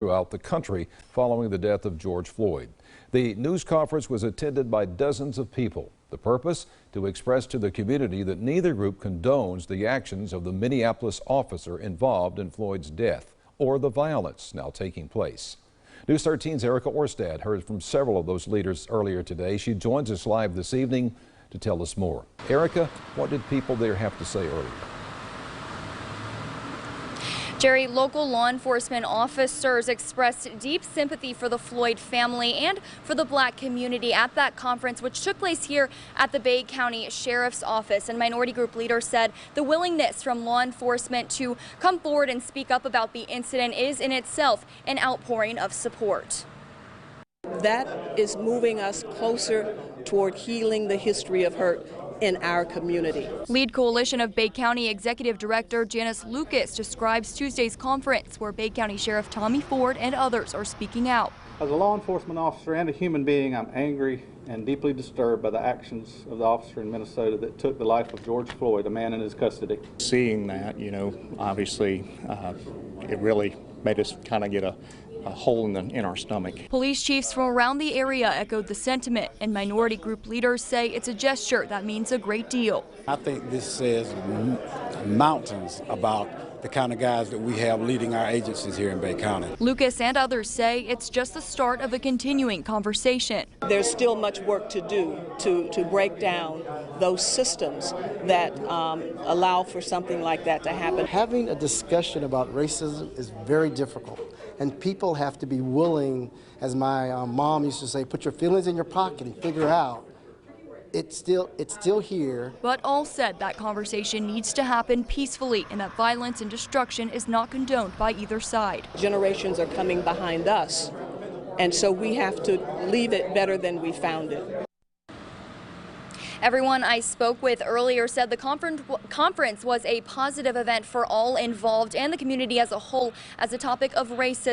throughout the country following the death of George Floyd. The news conference was attended by dozens of people. The purpose? To express to the community that neither group condones the actions of the Minneapolis officer involved in Floyd's death or the violence now taking place. News 13's Erica Orstad heard from several of those leaders earlier today. She joins us live this evening to tell us more. Erica, what did people there have to say earlier? Jerry, local law enforcement officers expressed deep sympathy for the Floyd family and for the Black community at that conference, which took place here at the Bay County Sheriff's Office. And minority group leaders said the willingness from law enforcement to come forward and speak up about the incident is in itself an outpouring of support. That is moving us closer toward healing the history of hurt in our community. Lead Coalition of Bay County Executive Director Janice Lucas describes Tuesday's conference where Bay County Sheriff Tommy Ford and others are speaking out. As a law enforcement officer and a human being, I'm angry and deeply disturbed by the actions of the officer in Minnesota that took the life of George Floyd, a man in his custody. Seeing that, obviously it really made us kind of get a hole in our stomach. Police chiefs from around the area echoed the sentiment, and minority group leaders say it's a gesture that means a great deal. I think this says mountains about the kind of guys that we have leading our agencies here in Bay County. Lucas and others say it's just the start of a continuing conversation. There's still much work to do to break down those systems that allow for something like that to happen. Having a discussion about racism is very difficult, and people have to be willing, as my mom used to say, put your feelings in your pocket and figure out it's still here. But all said that conversation needs to happen peacefully and that violence and destruction is not condoned by either side. Generations are coming behind us, and so we have to leave it better than we found it. Everyone I spoke with earlier said the conference was a positive event for all involved and the community as a whole as a topic of racism.